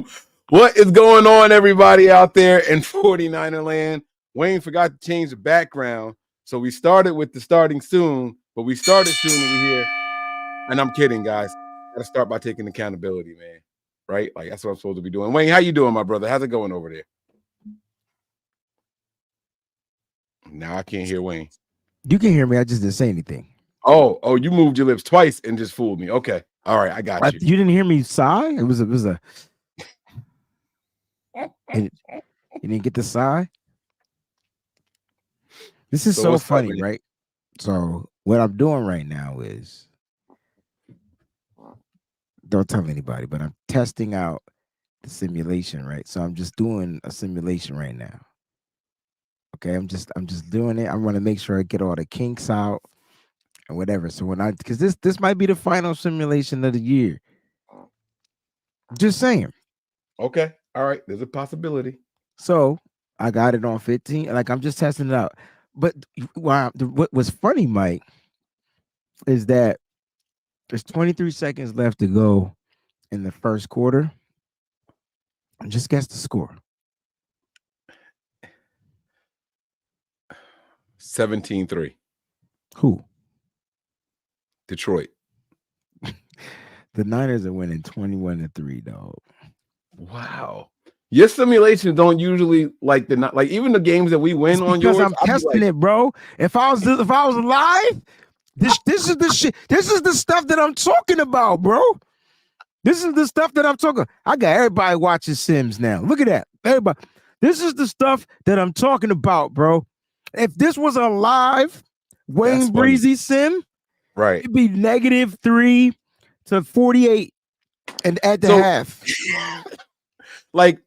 Boom. What is going on, everybody out there in 49er land? Wayne forgot to change the background, so we started with the starting soon, but we started soon over here. And I'm kidding, guys. Gotta start by taking accountability, man. Right? Like that's what I'm supposed to be doing. Wayne, how you doing, my brother? How's it going over there? Now I can't hear Wayne. You can hear me. I just didn't say anything. Oh, you moved your lips twice and just fooled me. Okay. All right, I got you. You didn't hear me sigh? It was a you didn't get the sigh? This is so funny, right? So what I'm doing right now is, don't tell anybody, but I'm testing out the simulation, right? So I'm just doing a simulation right now. Okay, I'm just doing it. I want to make sure I get all the kinks out and whatever. So because this might be the final simulation of the year. Just saying. Okay. All right. There's a possibility. So I got it on 15. Like I'm just testing it out. But what was funny, Mike, is that there's 23 seconds left to go in the first quarter. And just guess the score. 17-3. Who? Detroit. The Niners are winning 21-3, dog. Wow. Your simulations don't usually like even the games that we win on yours. Because I'm testing it, bro. If I was alive, this is the shit. This is the stuff that I'm talking about, bro. This is the stuff that I'm talking. I got everybody watching Sims now. Look at that. Everybody. This is the stuff that I'm talking about, bro. If this was a live Wayne Breezy sim, right, it'd be -3 to 48 and at the half. Like,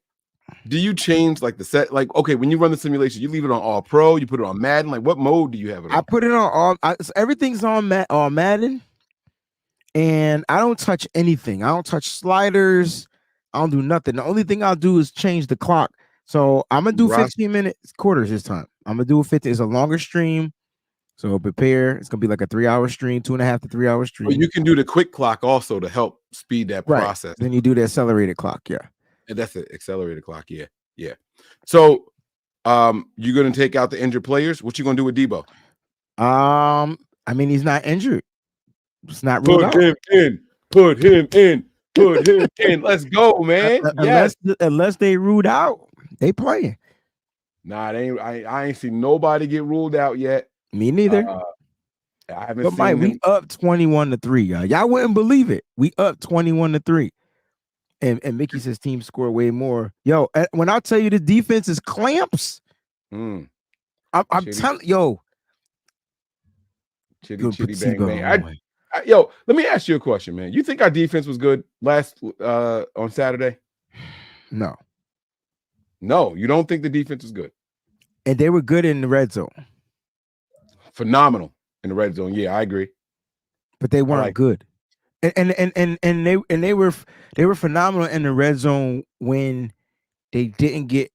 do you change like the set? Like, okay, when you run the simulation, you leave it on all pro, you put it on Madden. Like, what mode do you have it on? I put it on all. Everything's on Madden, and I don't touch anything. I don't touch sliders. I don't do nothing. The only thing I'll do is change the clock. So I'm gonna do 15-minute quarters this time. I'm gonna do a 50. It's a longer stream, so prepare. It's gonna be like a 3-hour stream, 2.5 to 3 hour stream. But you can do the quick clock also to help speed that process. Then you do the accelerated clock, yeah. And that's the accelerated clock, yeah. So, you're gonna take out the injured players. What you gonna do with Debo? I mean, he's not injured. It's not ruled out. Put him in. Let's go, man. Unless they ruled out, they playing. Nah, I ain't seen nobody get ruled out yet. Me neither. I haven't but seen Mike, we up 21-3, y'all wouldn't believe it. We up 21-3. And Mickey says team score way more. Yo, when I tell you the defense is clamps, I'm telling yo. Chitty bang bang. Yo, let me ask you a question, man. You think our defense was good last on Saturday? No, you don't think the defense was good? And they were good in the red zone. Phenomenal in the red zone. Yeah, I agree. But they weren't good. And they were phenomenal in the red zone when they didn't get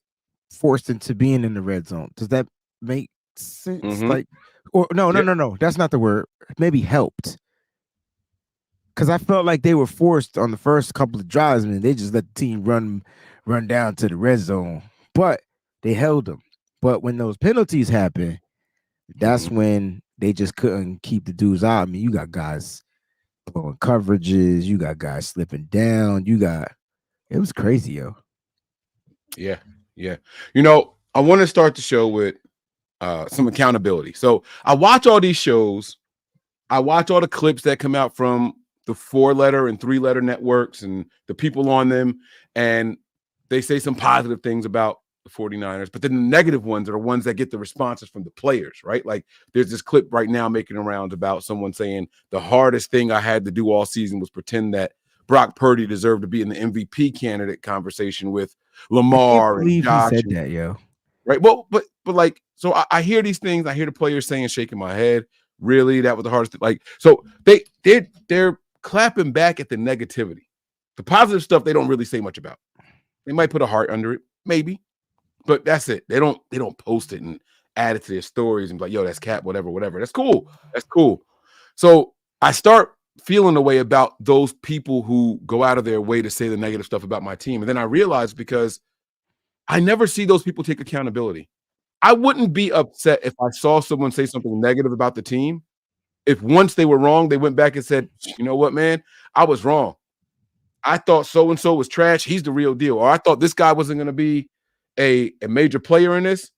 forced into being in the red zone. Does that make sense? Mm-hmm. Like, or no, that's not the word. Maybe helped. Because I felt like they were forced on the first couple of drives, man. They just let the team run down to the red zone, but they held them. But when those penalties happen, that's when they just couldn't keep the dudes out. I mean, you got guys blowing coverages, you got guys slipping down, it was crazy, yo. Yeah. You know, I want to start the show with some accountability. So I watch all these shows. I watch all the clips that come out from the 4-letter and 3-letter networks and the people on them, and they say some positive things about the 49ers, but then the negative ones are the ones that get the responses from the players, right? Like there's this clip right now making rounds about someone saying the hardest thing I had to do all season was pretend that Brock Purdy deserved to be in the MVP candidate conversation with Lamar and Josh. He said that, yo. Right. Well, but like, so I hear these things. I hear the players saying, shaking my head. Really, that was the hardest thing. Like, so they're clapping back at the negativity. The positive stuff they don't really say much about. They might put a heart under it, maybe, but that's it. They don't post it and add it to their stories and be like, yo, that's cap, whatever. That's cool. So I start feeling the way about those people who go out of their way to say the negative stuff about my team. And then I realized because I never see those people take accountability. I wouldn't be upset if I saw someone say something negative about the team. If once they were wrong, they went back and said, you know what, man, I was wrong. I thought so-and-so was trash. He's the real deal. Or I thought this guy wasn't going to be a major player in this.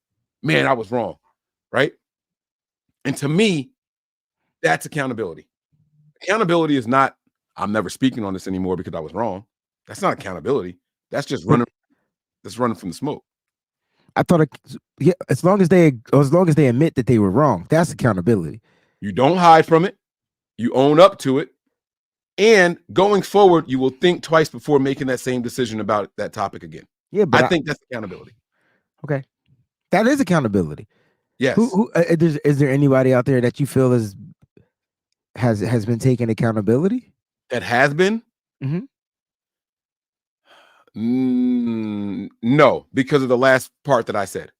Man, I was wrong. Right? And to me, that's accountability. Accountability is not, I'm never speaking on this anymore because I was wrong. That's not accountability. That's just running. That's running from the smoke. I thought, yeah, as long as they admit that they were wrong, that's accountability. You don't hide from it. You own up to it. And going forward, you will think twice before making that same decision about that topic again. Yeah, but I think that's accountability. Okay, that is accountability. Yes. Is there anybody out there that you feel has been taking accountability? That has been? Mm-hmm. No, because of the last part that I said.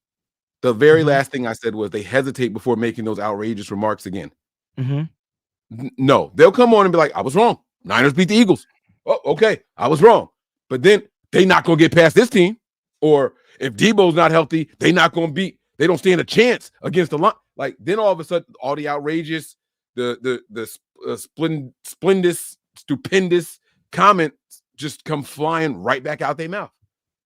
The very last thing I said was they hesitate before making those outrageous remarks again. Mm-hmm. No, they'll come on and be like, I was wrong. Niners beat the Eagles. Oh, okay, I was wrong. But then they not going to get past this team. Or if Debo's not healthy, they don't stand a chance against the line. Like, then all of a sudden, all the outrageous, the splendid, stupendous comments just come flying right back out their mouth.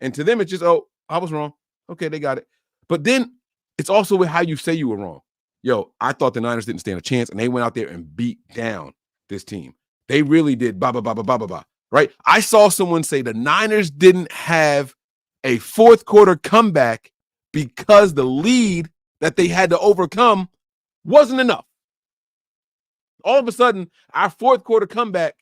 And to them, it's just, oh, I was wrong. Okay, they got it. But then it's also with how you say you were wrong. Yo, I thought the Niners didn't stand a chance, and they went out there and beat down this team. They really did, right? I saw someone say the Niners didn't have a fourth quarter comeback because the lead that they had to overcome wasn't enough. All of a sudden, our fourth quarter comeback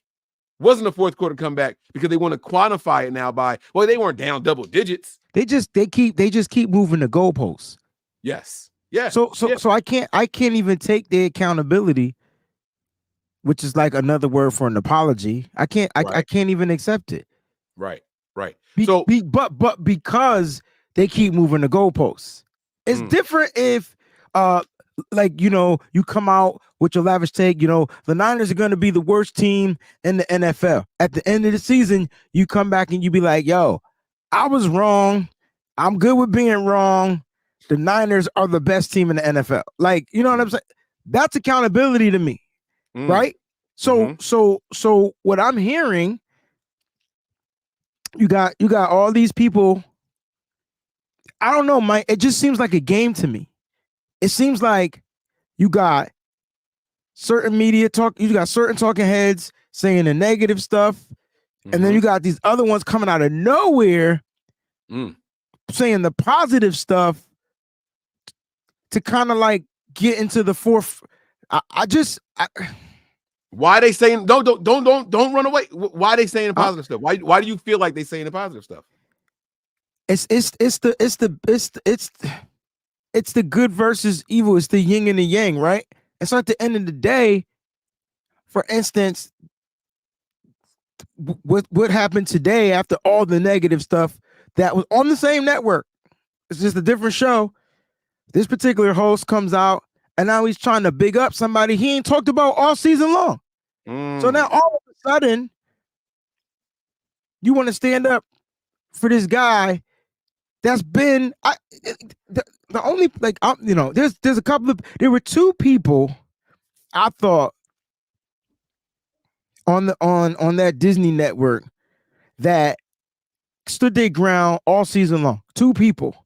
wasn't a fourth quarter comeback because they want to quantify it now by, well, they weren't down double digits. They just keep moving the goalposts. Yes. Yeah. So I can't even take the accountability, which is like another word for an apology. I can't even accept it. Right. But because they keep moving the goalposts. It's different if you come out with your lavish take, the Niners are going to be the worst team in the NFL. At the end of the season, you come back and you be like, yo, I was wrong. I'm good with being wrong. The Niners are the best team in the NFL. Like, you know what I'm saying? That's accountability to me. Right? So what I'm hearing, you got all these people. I don't know, Mike. It just seems like a game to me. It seems like you got certain media talk, you got certain talking heads saying the negative stuff, and then you got these other ones coming out of nowhere saying the positive stuff to kind of like get into the fourth. Why are they saying don't run away? Why are they saying the positive stuff? Why do you feel like they saying the positive stuff? It's the good versus evil. It's the yin and the yang, right? And so at the end of the day, for instance, what happened today after all the negative stuff that was on the same network, it's just a different show. This particular host comes out and now he's trying to big up somebody he ain't talked about all season long. So now all of a sudden, you want to stand up for this guy that's been the only there's a couple of there were two people I thought on that Disney network that stood their ground all season long. Two people.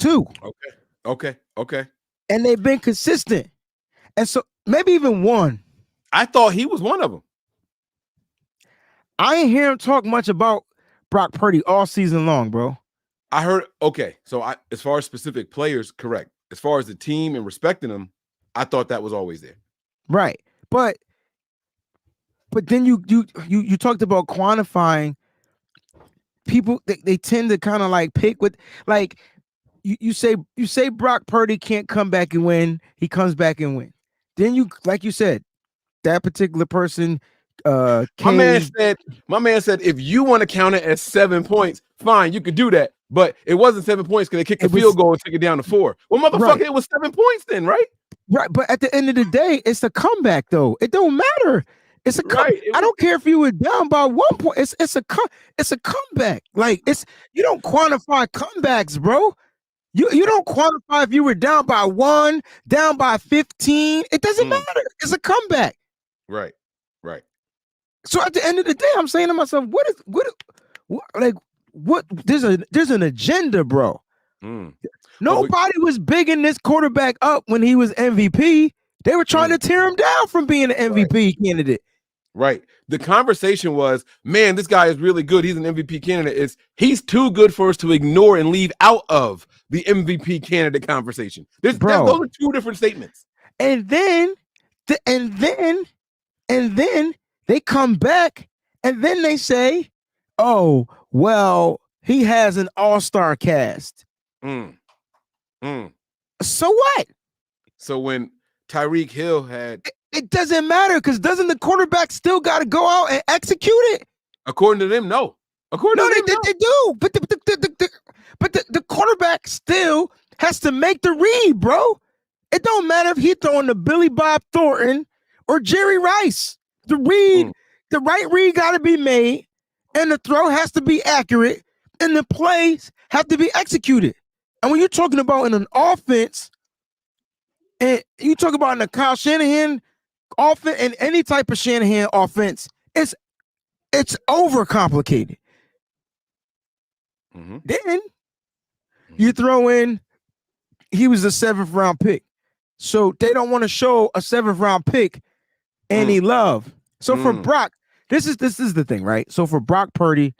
Two. Okay. And they've been consistent. And so maybe even one. I thought he was one of them. I ain't hear him talk much about Brock Purdy all season long, bro. I heard, okay. So as far as specific players, correct. As far as the team and respecting them, I thought that was always there. Right. But then you talked about quantifying people. They tend to kind of like pick with like you say Brock Purdy can't come back and win. He comes back and win. Then you, like you said, that particular person. My man said, if you want to count it as 7 points, fine, you could do that. But it wasn't 7 points because they kicked the field goal and took it down to 4. Well, motherfucker, right. It was 7 points then, right? Right, but at the end of the day, it's a comeback though. It don't matter. It's a come. Right. I don't care if you were down by 1 point. It's a comeback. Like you don't quantify comebacks, bro. You don't quantify if you were down by 1, down by 15. It doesn't matter. It's a comeback. Right. Right. So at the end of the day, I'm saying to myself, what there's an agenda, bro. Nobody was bigging this quarterback up when he was MVP. They were trying to tear him down from being an MVP candidate. Right. The conversation was, man, this guy is really good. He's an MVP candidate. He's too good for us to ignore and leave out of the MVP candidate conversation. Those are two different statements. And then they come back and then they say, oh, well, he has an all-star cast. So what? So when Tyreek Hill had... It doesn't matter because doesn't the quarterback still got to go out and execute it? According to them, no. They do. But the quarterback still has to make the read, bro. It don't matter if he's throwing to Billy Bob Thornton or Jerry Rice. The right read got to be made, and the throw has to be accurate, and the plays have to be executed. And when you're talking about in an offense, and you talk about in a Kyle Shanahan offense and any type of Shanahan offense, it's overcomplicated. Then you throw in he was a 7th round pick. So they don't want to show a 7th round pick any love. So for Brock, this is the thing, right? So for Brock Purdy,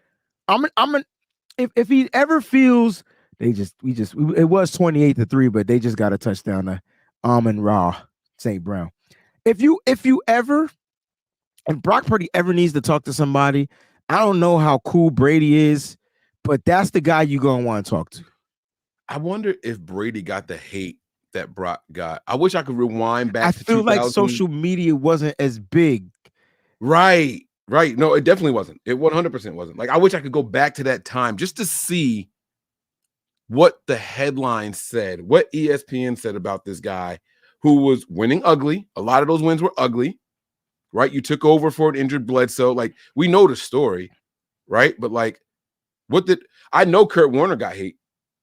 if he ever feels it was 28-3, but they just got a touchdown to Amon-Ra St. Brown. If you ever, and Brock Purdy ever needs to talk to somebody, I don't know how cool Brady is, but that's the guy you're gonna want to talk to. I wonder if Brady got the hate that Brock got. I wish I could rewind back to 2000. I feel like social media wasn't as big. Right. No, it definitely wasn't. It 100% wasn't. Like, I wish I could go back to that time just to see what the headline said, what ESPN said about this guy who was winning ugly. A lot of those wins were ugly, right? You took over for an injured Bledsoe. Like, we know the story, right? But like, I know Kurt Warner got hate.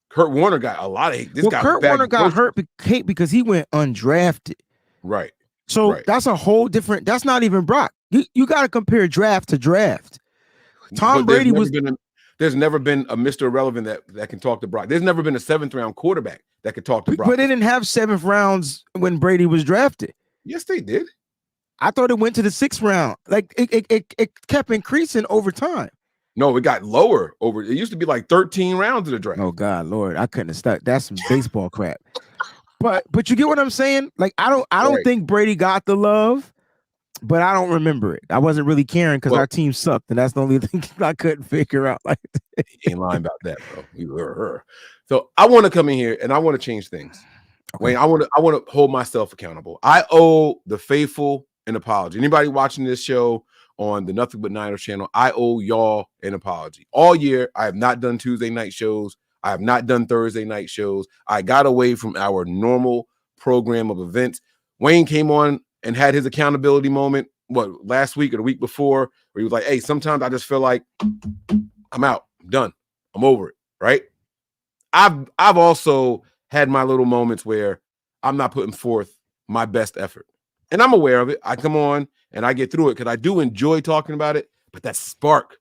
Kurt Warner got a lot of hate. Kurt Warner got hate because he went undrafted. Right. So that's a whole different, that's not even Brock. You got to compare draft to draft. Tom Brady there's never been a Mr. Irrelevant that can talk to Brock. There's never been a 7th round quarterback that could talk to Brock. But they didn't have 7th rounds when Brady was drafted. Yes, they did. I thought it went to the 6th round. Like it kept increasing over time. No, it got lower over. It used to be like 13 rounds of the draft. Oh God, Lord, I couldn't have stuck. That's some baseball crap. But you get what I'm saying? Like I don't think Brady got the love, but I don't remember it. I wasn't really caring because our team sucked, and that's the only thing I couldn't figure out. Like, you ain't lying about that, bro. You were. So I want to come in here and I want to change things. Okay. Wayne, I want to hold myself accountable. I owe the faithful an apology. Anybody watching this show on the Nothing But Niners channel, I owe y'all an apology. All year, I have not done Tuesday night shows. I have not done Thursday night shows. I got away from our normal program of events. Wayne came on and had his accountability moment, last week or the week before, where he was like, hey, sometimes I just feel like I'm out. I'm done. I'm over it, right? I've also had my little moments where I'm not putting forth my best effort. And I'm aware of it. I come on and I get through it because I do enjoy talking about it, but that spark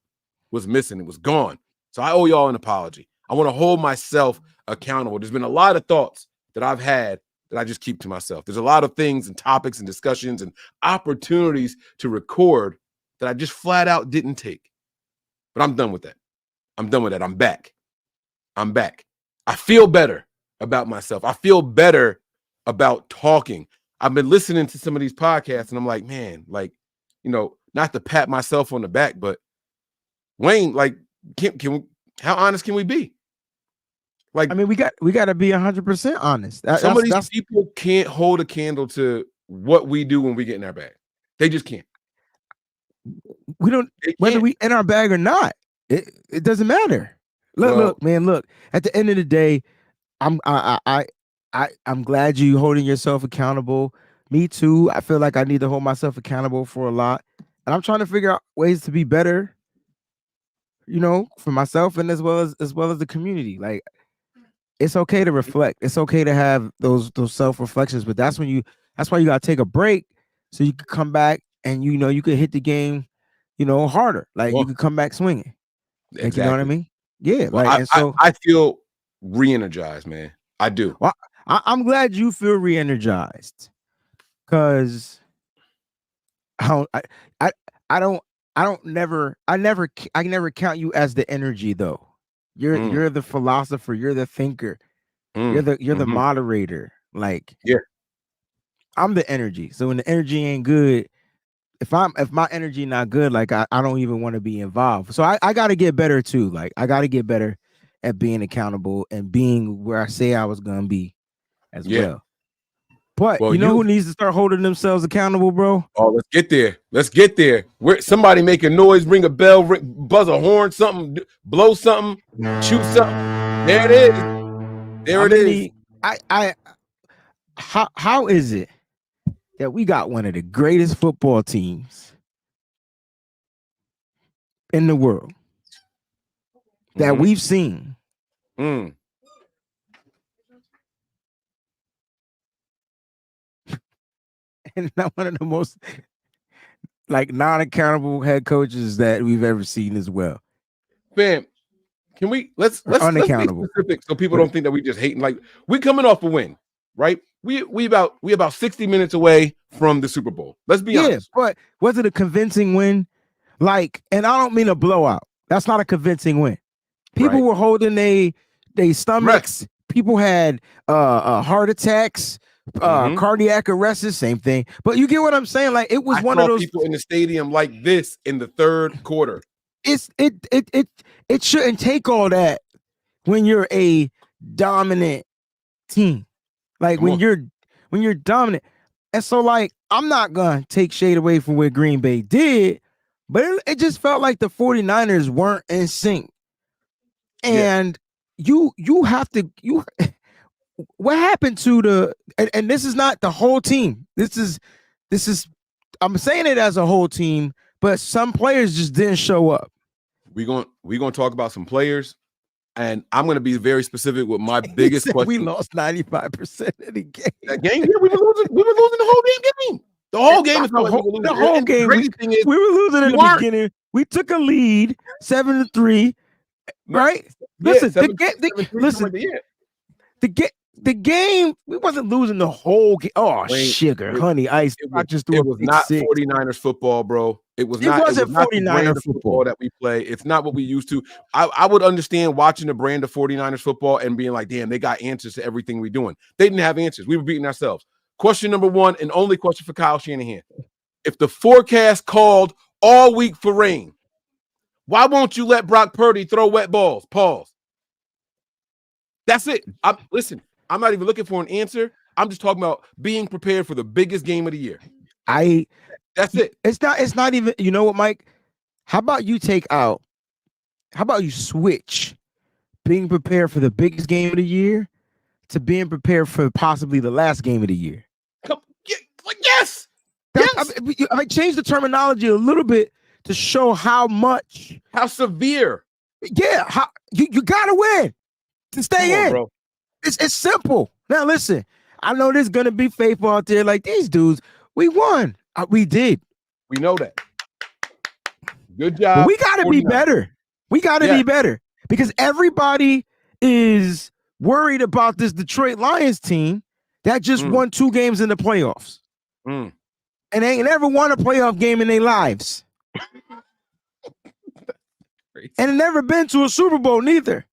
was missing. It was gone. So I owe y'all an apology. I want to hold myself accountable. There's been a lot of thoughts that I've had that I just keep to myself. There's a lot of things and topics and discussions and opportunities to record that I just flat out didn't take. But I'm done with that. I'm back. I feel better about myself. I feel better about talking. I've been listening to some of these podcasts and I'm like, man, like, not to pat myself on the back, but Wayne, like, can we, how honest can we be? Like, I mean, we got to be 100% honest. Some of these people can't hold a candle to what we do when we get in our bag. They just can't. We don't, whether we in our bag or not, it doesn't matter. Look, man, look, at the end of the day, I'm glad you holding yourself accountable. Me too. I feel like I need to hold myself accountable for a lot, and I'm trying to figure out ways to be better. For myself and as well as the community. Like it's okay to reflect. It's okay to have those self reflections, but that's why you gotta take a break so you can come back and you could hit the game, harder. Like you Well, could come back swinging. Like you know what I exactly. mean? Yeah. Well, Like and so I feel re-energized, man. I do. well, I'm glad you feel re-energized because I don't I, I I don't I don't never I never count you as the energy though. You're Mm, you're the philosopher. You're the thinker. You're the mhm. moderator. Like Yeah, I'm the energy. So when the energy ain't good, if my energy not good, like I don't even want to be involved. So I gotta get better too. Like I gotta get better at being accountable and being where I say I was gonna be as yeah. well. But Well, you know you who needs to start holding themselves accountable, bro? Oh, let's get there. Let's get there. Where somebody make a noise, ring a bell, buzz a horn, something, blow something, shoot something. There it is. There How it is. many I how is it that we got one of the greatest football teams in the world that Mm-hmm. we've seen Mm. and not one of the most like non-accountable head coaches that we've ever seen as well. Fam, can we Or let's be unaccountable. specific so people But don't think that we just hating. Like we coming off a win, right? We about 60 minutes away from the Super Bowl. Let's be yeah, honest, but was it a convincing win? Like, and I don't mean a blowout. That's not a convincing win. People right? were holding they Breath. stomachs. People had heart attacks, Mm-hmm. cardiac arrests, same thing. But you get what I'm saying? Like it was I one of saw those. people in the stadium like this in the third quarter. It shouldn't take all that when you're a dominant team. Like Come on. when you're dominant. And so like I'm not gonna take shade away from what Green Bay did, but it just felt like the 49ers weren't in sync. Yeah. And you have to you what happened to and this is not the whole team. This is I'm saying it as a whole team, but some players just didn't show up. We gonna talk about some players, and I'm gonna be very specific with my He biggest said we question. lost 95% of the game. That game, yeah, we were losing. We were losing the whole game. The whole game is not like we were The losing. whole And the game crazy thing is, we were losing we in the weren't. beginning. We took a lead 7-3, No, right? yeah, Listen, the game listen, yeah. the game, we wasn't losing the whole game. Oh, Wayne, sugar, it, honey, ice. it I was just threw it a was pick not six. 49ers football, bro. It was It not. It was wasn't not the 49er brand of football football. that we play. It's not what we used to. I would understand watching the brand of 49ers football and being like, damn, they got answers to everything we're doing. They didn't have answers. We were beating ourselves. Question number one, and only question for Kyle Shanahan. If the forecast called all week for rain, why won't you let Brock Purdy throw wet balls? Pause. That's it. Listen, I'm not even looking for an answer. I'm just talking about being prepared for the biggest game of the year. That's it. It's not even, you know what, Mike? How about you switch being prepared for the biggest game of the year to being prepared for possibly the last game of the year? Yes. I change the terminology a little bit to show how severe. Yeah, how you gotta win to stay in. Bro. It's simple. Now listen, I know there's gonna be faithful out there like these dudes. We won. We did. We know that. Good job. But we gotta be better. We gotta be better because everybody is worried about this Detroit Lions team that just won 2 games in the playoffs. And they ain't never won a playoff game in their lives. And it never been to a Super Bowl neither.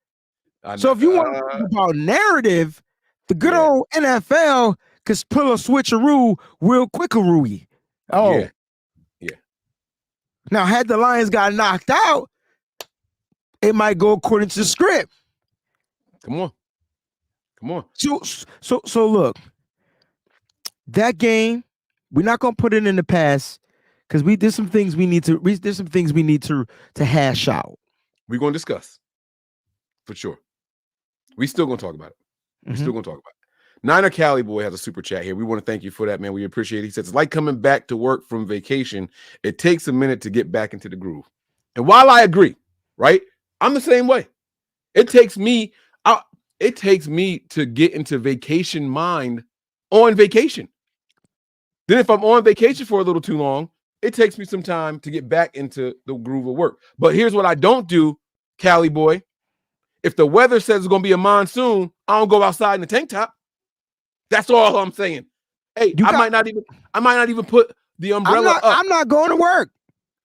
So if you want to talk about narrative, the good old NFL could pull a switcheroo real quickaroo. Oh. Yeah. Now, had the Lions got knocked out, it might go according to the script. Come on. So look, that game, we're not gonna put it in the past because there's some things we need to hash out. We're gonna discuss for sure. We still gonna talk about it. We're still gonna talk about it. Niner Cali Boy has a super chat here. We want to thank you for that, man. We appreciate it. He says, it's like coming back to work from vacation. It takes a minute to get back into the groove. And while I agree, right, I'm the same way. It takes me to get into vacation mind on vacation. Then if I'm on vacation for a little too long, it takes me some time to get back into the groove of work. But here's what I don't do, Cali Boy. If the weather says it's going to be a monsoon, I don't go outside in the tank top. That's all I'm saying. Hey, I might not even put the umbrella up. I'm not going to work.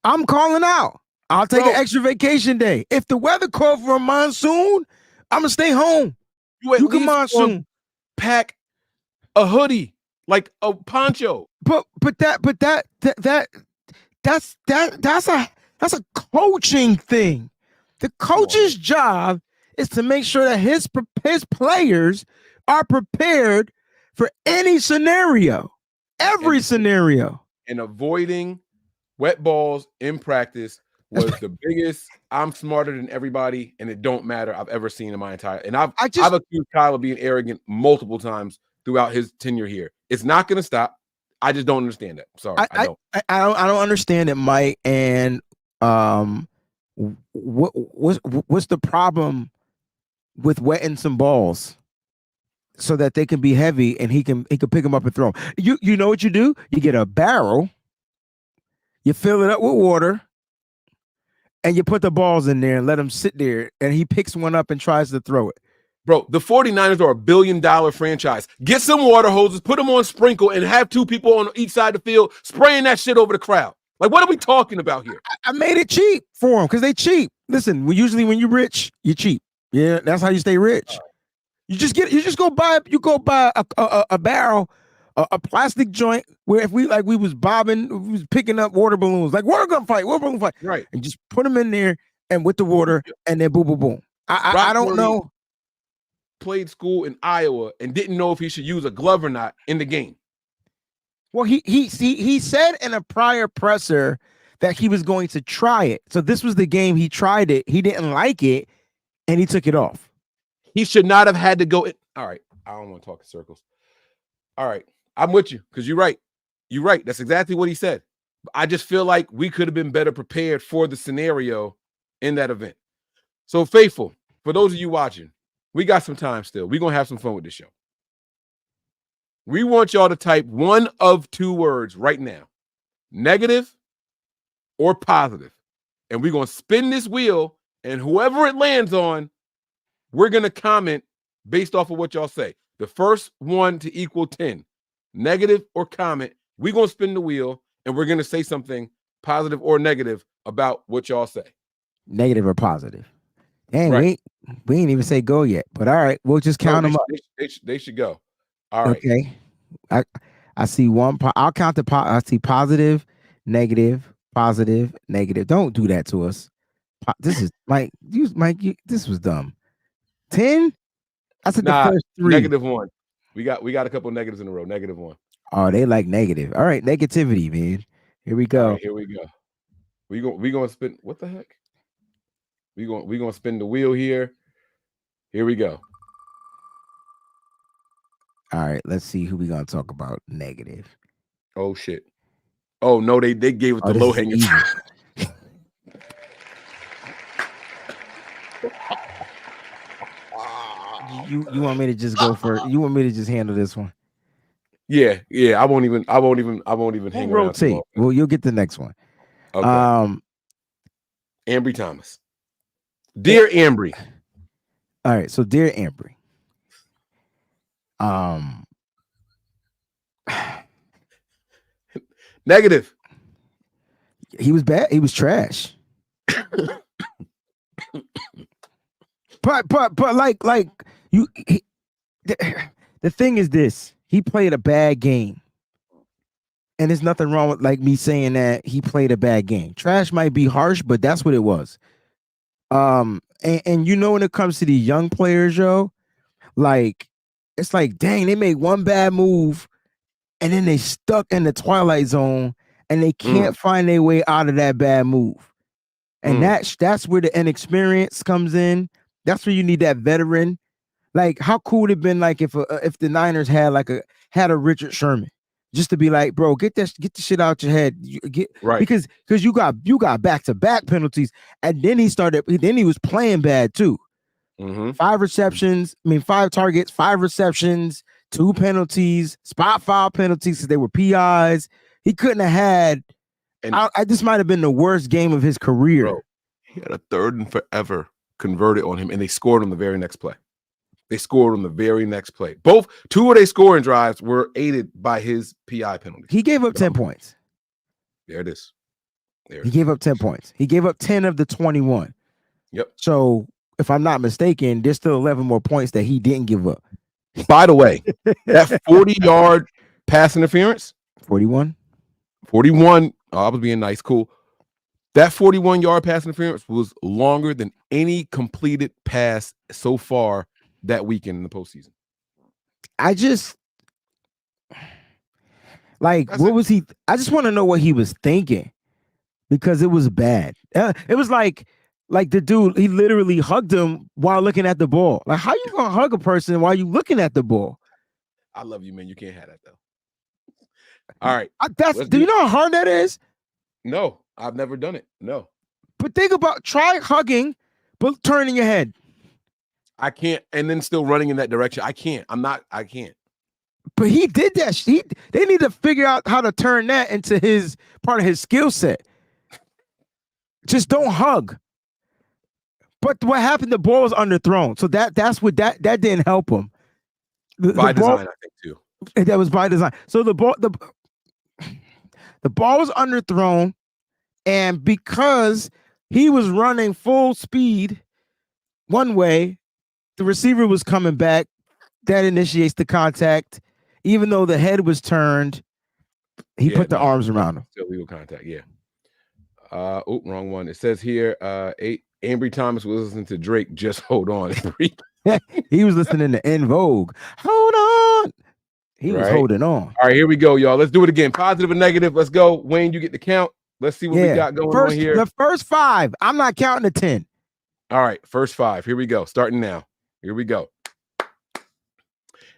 I'm calling out. I'll take an extra vacation day. If the weather called for a monsoon, I'm gonna stay home. You can monsoon. Pack a hoodie, like a poncho. But that's a coaching thing. The coach's job is to make sure that his players are prepared for any scenario, every scenario. And avoiding wet balls in practice was the biggest I'm smarter than everybody and it don't matter I've ever seen in my entire. And I've accused Kyle of being arrogant multiple times throughout his tenure here. It's not going to stop. I just don't understand that. Sorry, I don't. I don't understand it, Mike. And what's the problem with wetting some balls so that they can be heavy and he can pick them up and throw them? You know what you do? You get a barrel, you fill it up with water, and you put the balls in there and let them sit there, and he picks one up and tries to throw it. Bro, the 49ers are $1 billion franchise. Get some water hoses, put them on sprinkle, and have two people on each side of the field spraying that shit over the crowd. Like, what are we talking about here? I made it cheap for them because they cheap. Listen, when you're rich, you're cheap. Yeah, that's how you stay rich. You just go buy a barrel, a plastic joint where if we was picking up water balloons, like water balloon fight, right? And just put them in there and with the water, and then boom, boom, boom. I don't know. Played school in Iowa and didn't know if he should use a glove or not in the game. Well, he said in a prior presser that he was going to try it. So this was the game he tried it. He didn't like it, and he took it off. He should not have had to go in. All right, I don't want to talk in circles. All right, I'm with you because you're right. You're right. That's exactly what he said. I just feel like we could have been better prepared for the scenario in that event. So, faithful, for those of you watching, we got some time still. We're going to have some fun with this show. We want y'all to type one of two words right now, negative or positive. And we're going to spin this wheel, and whoever it lands on, we're going to comment based off of what y'all say. The first one to equal 10, negative or comment. We're going to spin the wheel, and we're going to say something positive or negative about what y'all say. Negative or positive. Dang, right. we ain't even say go yet, but all right, we'll just count them up. They should go. All right. Okay. I see one. I'll count the. I see positive, negative, positive, negative. Don't do that to us. This is Mike. This was dumb. 10. I said the first 3. -1. We got a couple of negatives in a row. -1. Oh, they like negative. All right, negativity, man. Here we go. Right, here we go. We gonna spin. What the heck? We gonna spin the wheel here. Here we go. All right, let's see who we gonna talk about. Negative. Oh shit. Oh no, they gave it the low hanging. You want me to just go for? You want me to just handle this one? Yeah. I won't even hang rotate. around. Well, you'll get the next one. Okay. Ambry Thomas. Dear Ambry. All right, so dear Ambry. Negative. He was bad. He was trash. but like you. The thing is this: he played a bad game, and there's nothing wrong with like me saying that he played a bad game. Trash might be harsh, but that's what it was. And you know when it comes to the young players, yo, like it's like, dang, they make one bad move and then they stuck in the twilight zone and they can't find their way out of that bad move. And that's where the inexperience comes in. That's where you need that veteran Like, how cool would it have been like if the Niners had a Richard Sherman, just to be like, bro, get the shit out your head. Right. Because you got back-to-back penalties, and then he was playing bad too. Mm-hmm. 5 targets, 5 receptions, 2 penalties, spot foul penalties because they were PIs. He couldn't have had. And this might have been the worst game of his career. Bro, he had a 3rd and forever converted on him, and they scored on the very next play. Both 2 of their scoring drives were aided by his PI penalties. He gave up 10 points. There it is. He gave up 10 points. He gave up 10 of the 21. Yep. So if I'm not mistaken, there's still 11 more points that he didn't give up. By the way, that 40-yard pass interference. 41. I was being nice. Cool. That 41-yard pass interference was longer than any completed pass so far that weekend in the postseason. I just was he? I just want to know what he was thinking, because it was bad. It was like the dude, he literally hugged him while looking at the ball. Like, how you gonna hug a person while you looking at the ball? I love you, man. You can't have that though. All right. Do you know how hard that is? No, I've never done it. No. But try hugging, but turning your head. I can't, and then still running in that direction. I can't. I can't. But he did that. They need to figure out how to turn that into part of his skill set. Just don't hug. But what happened? The ball was underthrown, so that's what that didn't help him. By design, I think too. That was by design. So the ball was underthrown, and because he was running full speed one way, the receiver was coming back. That initiates the contact. Even though the head was turned, he put the arms around him. Still legal contact, yeah. Wrong one. It says here, Ambry Thomas was listening to Drake. Just hold on. He was listening to En Vogue. Hold on. He was holding on. All right, here we go, y'all. Let's do it again. Positive and negative. Let's go. Wayne, you get the count. Let's see what we got going on here. The first 5. I'm not counting the 10. All right, first 5. Here we go. Starting now. Here we go.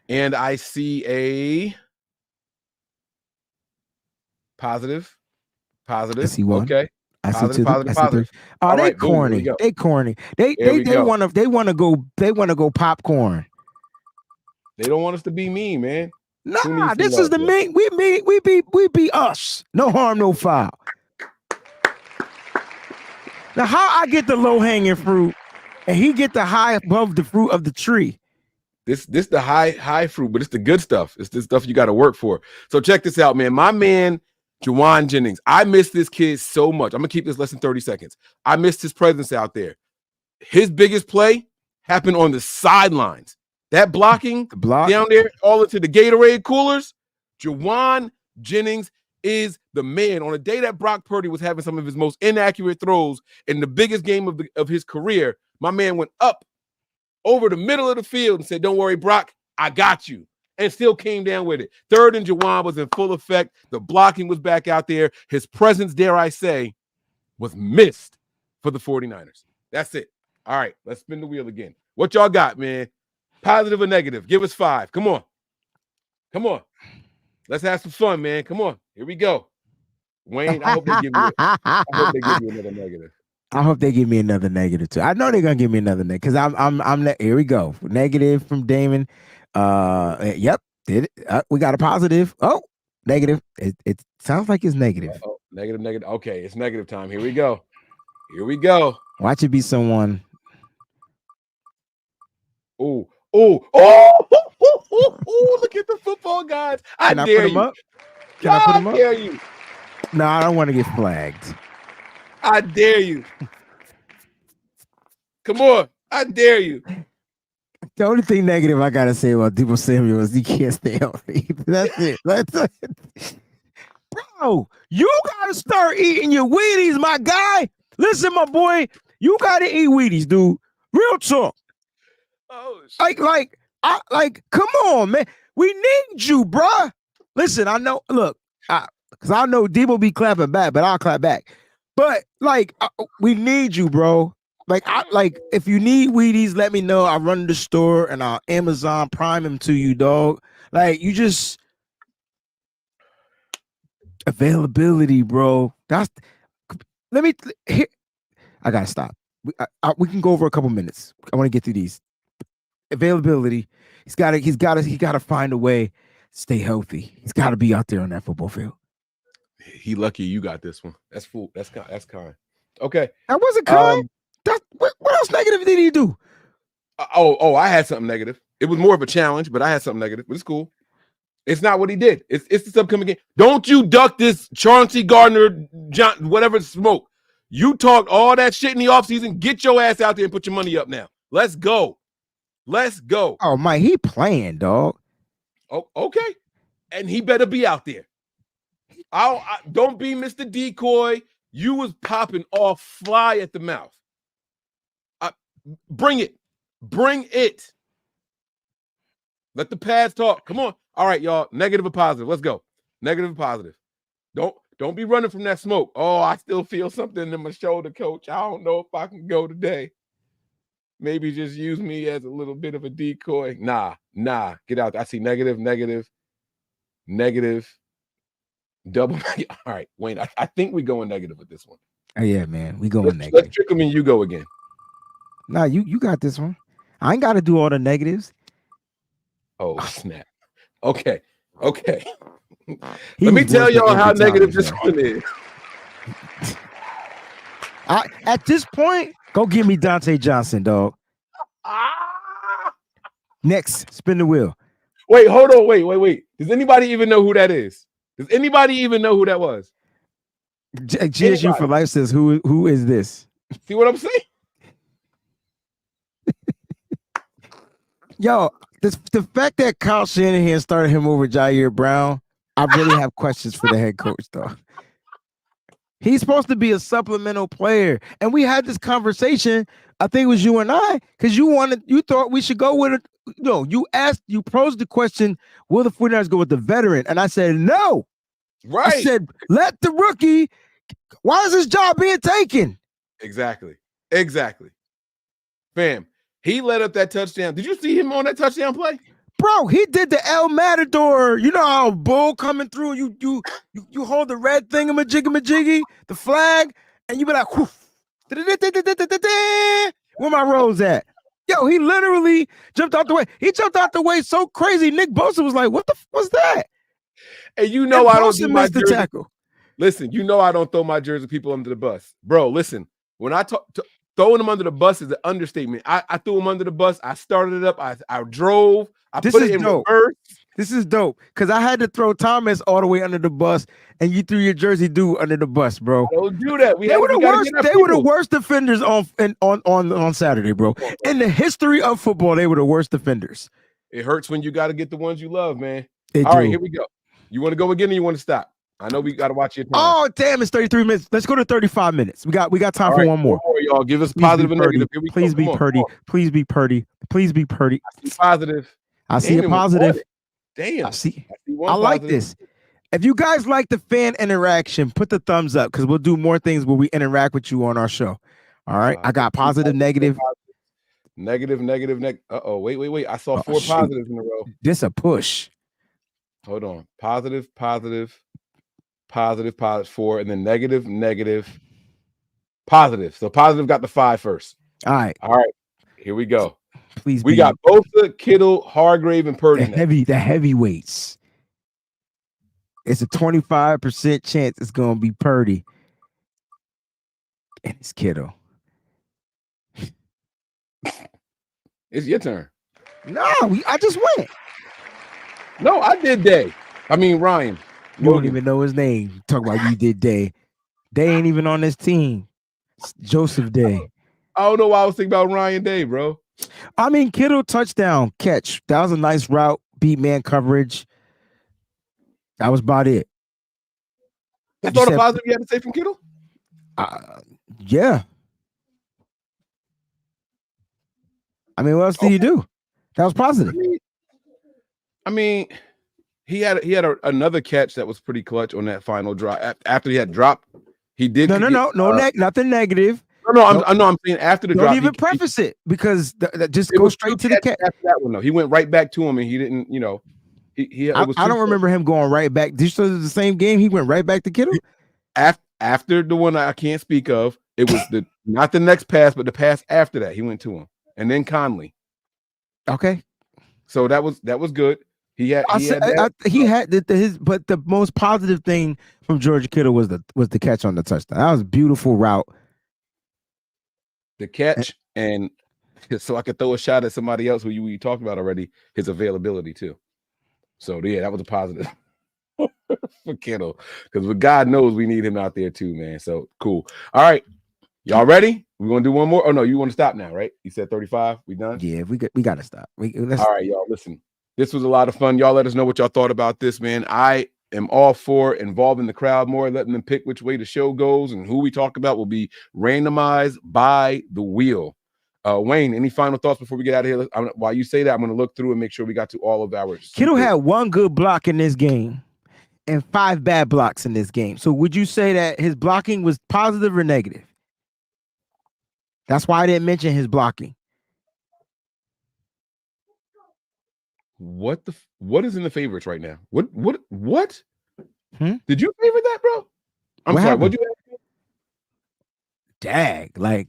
And I see a positive. I see one. Okay. I see positive. Oh, they corny. They corny. They want to go popcorn. They don't want us to be mean, man. Nah, this is the mean. We be us. No harm, no foul. Now, how I get the low hanging fruit, and he get the high above the fruit of the tree? This the high fruit, but it's the good stuff. It's the stuff you got to work for. So check this out, man. My man, Jauan Jennings. I miss this kid so much. I'm gonna keep this less than 30 seconds. I missed his presence out there. His biggest play happened on the sidelines. That blocking down there, all into the Gatorade coolers. Jauan Jennings is the man. On a day that Brock Purdy was having some of his most inaccurate throws in the biggest game of his career, my man went up over the middle of the field and said, "Don't worry, Brock, I got you," and still came down with it. 3rd and Jauan was in full effect. The blocking was back out there. His presence, dare I say, was missed for the 49ers. That's it. All right, let's spin the wheel again. What y'all got, man? Positive or negative? Give us 5. Come on. Let's have some fun, man. Come on. Here we go. Wayne, I hope they give you another negative. I hope they give me another negative too. I know they're gonna give me another negative because I'm here we go. Negative from Damon. Yep, did it. We got a positive. Oh, negative. It sounds like it's negative. Negative. Okay, it's negative time. Here we go. Watch it be someone. Oh! Look at the football guys. I dare you. Can I put him up? I dare you. No, I don't want to get flagged. I dare you. Come on. I dare you. The only thing negative I gotta say about Deebo Samuel is he can't stay healthy. That's it. Bro, you gotta start eating your Wheaties, my guy. Listen, my boy, you gotta eat Wheaties, dude. Real talk. Oh, shit. Come on, man. We need you, bruh. Listen, I know. Look, because I know Deebo be clapping back, but I'll clap back. But we need you, bro. Like if you need Wheaties, let me know. I'll run to the store and I'll Amazon Prime them to you, dog. Like you just availability, bro. That's let me here. I gotta stop. We can go over a couple minutes. I want to get through these. Availability. He's gotta find a way to stay healthy. He's gotta be out there on that football field. He lucky you got this one. That's full. That's kind. Okay. That wasn't kind. What else negative did he do? I had something negative. It was more of a challenge, but I had something negative. But it's cool. It's not what he did. It's this upcoming game. Don't you duck this Chauncey Gardner, John, whatever smoke. You talked all that shit in the offseason. Get your ass out there and put your money up now. Let's go. Let's go. Oh, Mike, he playing, dog. Oh, okay. And he better be out there. Don't be Mr. Decoy. You was popping off fly at the mouth. Bring it. Bring it. Let the pads talk. Come on. All right, y'all. Negative or positive. Let's go. Negative or positive. Don't be running from that smoke. Oh, I still feel something in my shoulder, coach. I don't know if I can go today. Maybe just use me as a little bit of a decoy. Nah. Get out. I see negative. Double. All right, Wayne. I think we're going negative with this one. Oh yeah, man. We going negative. Let's trick him and you go again. Nah, you got this one. I ain't got to do all the negatives. Oh, snap. Okay. Let me tell y'all how negative this one is. At this point, go give me Dante Johnson, dog. Next, spin the wheel. Wait, hold on. Wait. Does anybody even know who that is? Does anybody even know who that was? GSU for Life says, who is this? See what I'm saying? Yo, the fact that Kyle Shanahan started him over Ji'Ayir Brown, I really have questions for the head coach, though. He's supposed to be a supplemental player. And we had this conversation, I think it was you and I, because you thought we should go with it. No, you posed the question, will the 49ers go with the veteran? And I said, no. Right. I said, let the rookie, why is his job being taken? Exactly. Fam, he let up that touchdown. Did you see him on that touchdown play? Bro, he did the El Matador. You know how a bull coming through, you hold the red thingamajiggy, the flag, and you be like, whoof. Where my rose at? Yo, he literally jumped out the way. He jumped out the way so crazy. Nick Bosa was like, what the was that? And you know I don't do my missed the jersey. tackle. Listen, you know I don't throw my jersey people under the bus. Bro, listen, when I throwing them under the bus is an understatement. I threw them under the bus. I started it up. I drove. I put it in reverse. This is dope because I had to throw Thomas all the way under the bus, and you threw your Jersey dude under the bus, bro. Don't do that. They were the worst defenders on Saturday, bro. In the history of football, they were the worst defenders. It hurts when you got to get the ones you love, man. All right, here we go. You want to go again, or you want to stop? I know we got to watch your time. Oh, damn, it's 33 minutes. Let's go to 35 minutes. We got time for one more. Y'all. Give us positive and negative. Please be Purdy. Please be Purdy. Please be Purdy. I see positive. I see a positive. Damn. I like this. If you guys like the fan interaction, put the thumbs up because we'll do more things where we interact with you on our show. All right. I got positive, negative. Negative. Uh-oh. Wait. I saw four positives in a row. This a push. Hold on. Positive, 4, and then negative, positive. So positive got the 5 first. All right. Here we go. Please. We got Bosa, Kittle, Hargrave, and Purdy. The heavyweights. It's a 25% chance it's gonna be Purdy. And it's Kittle. It's your turn. No, I just went. No, I did Day. I mean Ryan. You don't even know his name. Talk about you did Day. Day ain't even on this team. It's Joseph Day. I don't know why I was thinking about Ryan Day, bro. I mean, Kittle touchdown catch. That was a nice route. Beat man coverage. That was about it. That's all the positive you had to say from Kittle? Yeah. I mean, what else did you do? That was positive. I mean, he had another catch that was pretty clutch on that final drive. After he had dropped, he did. No, nothing negative. No, I'm saying after the Don't drop. even preface it because just It go was straight to two the catches catch. after that one though. He went right back to him, and he didn't. It was I two don't remember him going right back. Did you say it was the same game? He went right back to Kittle? after the one I can't speak of. It was not the next pass, but the pass after that. He went to him, and then Conley. Okay. So that was good. He had but the most positive thing from George Kittle was the catch on the touchdown. That was a beautiful route. The catch, and so I could throw a shot at somebody else who you talked about already, his availability too. So yeah, that was a positive for Kittle, because God knows we need him out there too, man. So cool. All right, y'all ready? We're gonna do one more. Oh no, you want to stop now, right? You said 35. We done? Yeah, we gotta stop. All right, y'all. Listen, this was a lot of fun. Y'all let us know what y'all thought about this, man. I am all for involving the crowd more, letting them pick which way the show goes, and who we talk about will be randomized by the wheel. Wayne, any final thoughts before we get out of here? While you say that, I'm going to look through and make sure we got to all of our. Kittle had one good block in this game and 5 bad blocks in this game. So would you say that his blocking was positive or negative? That's why I didn't mention his blocking. What is in the favorites right now? What? Did you favorite that, bro? I'm What sorry. happened? What'd you ask? Dag, like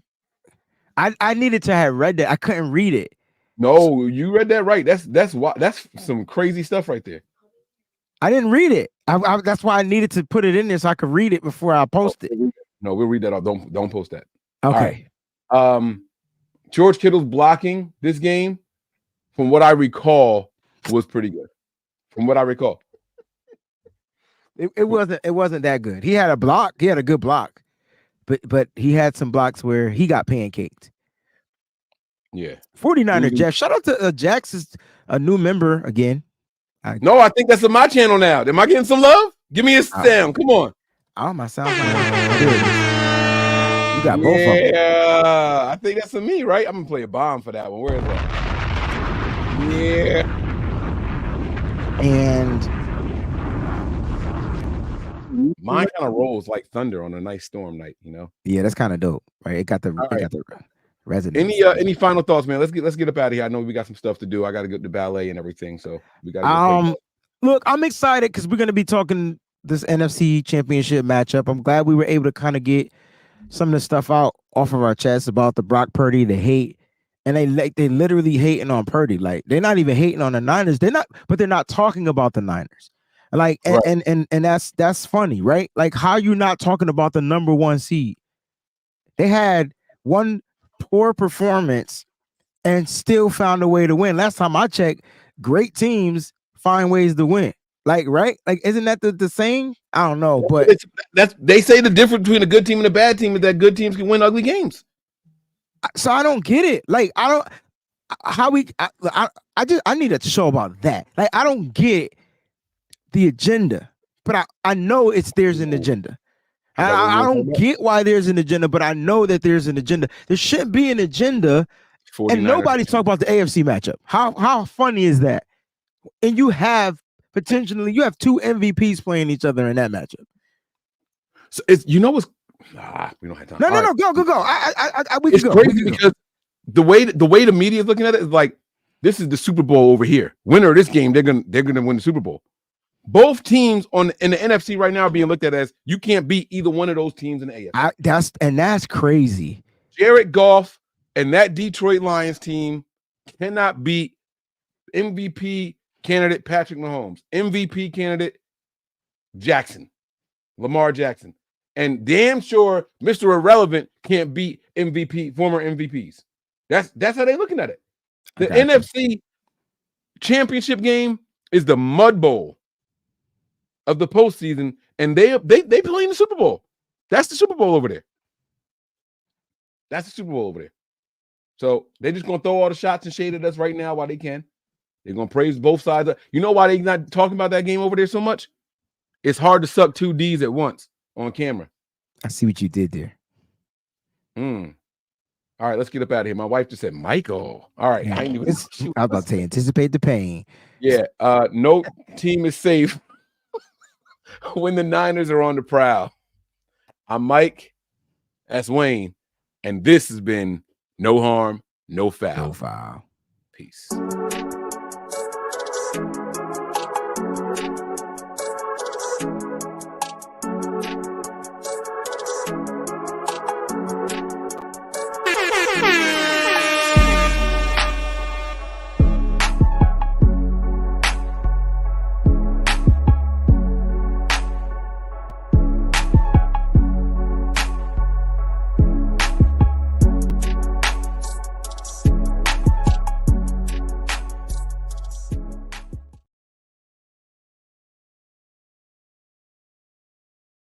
I needed to have read that. I couldn't read it. No, you read that right. That's some crazy stuff right there. I didn't read it. That's why I needed to put it in there so I could read it before I post it. No, we'll read that off. Don't post that. Okay. Right. George Kittle's blocking this game, from what I recall, was pretty good. From what I recall, it wasn't that good. He had a block. He had a good block, but he had some blocks where he got pancaked. Yeah. 49er Jeff. Shout out to Jax, is a new member again. I think that's on my channel now. Am I getting some love? Give me a sound. Come on. Oh, my sound. You got both of them. Yeah, I think that's for me, right? I'm gonna play a bomb for that one. Where is that? Yeah. And mine kind of rolls like thunder on a nice storm night, Yeah, that's kind of dope, right? It got the resonance. Any final thoughts, man? Let's get up out of here. I know we got some stuff to do. I got to go to ballet and everything, so we got. Look, I'm excited because we're gonna be talking this NFC Championship matchup. I'm glad we were able to kind of get some of the stuff out off of our chest about the Brock Purdy, the hate, and they literally hating on Purdy. Like, they're not even hating on the Niners. They're not talking about the Niners. Like, and that's funny, right? Like, how you not talking about the number 1 seed? They had one poor performance and still found a way to win. Last time I checked, great teams find ways to win. Like, right? Like, isn't that the saying? I don't know, but they say the difference between a good team and a bad team is that good teams can win ugly games. So I don't get it. Like, I don't I need a show about that. Like, I don't get the agenda, but I know there's an agenda. I don't get why there's an agenda, but I know that there's an agenda. There shouldn't be an agenda, and nobody's talking about the AFC matchup. How funny is that? And you have potentially 2 MVPs playing each other in that matchup. So it's we don't have time. No, go. It's crazy because the way the media is looking at it is like, this is the Super Bowl over here. Winner of this game, they're gonna win the Super Bowl. Both teams in the NFC right now are being looked at as, you can't beat either one of those teams in the AFC. That's crazy. Jared Goff and that Detroit Lions team cannot beat MVP candidate Patrick Mahomes, MVP candidate Lamar Jackson, and damn sure Mr. Irrelevant can't beat former MVPs. That's how they're looking at it. The NFC championship game is the mud bowl of the postseason, and they play in the Super Bowl. That's the Super Bowl over there. So they're just gonna throw all the shots and shade at us right now while they can. They're gonna praise both sides. You know why they're not talking about that game over there so much? It's hard to suck 2 D's at once on camera. I see what you did there. All right, let's get up out of here. My wife just said, Michael. All right. I was about to say, anticipate the pain. Yeah. No team is safe when the Niners are on the prowl. I'm Mike. That's Wayne. And this has been No Harm, No Foul. No foul. Peace.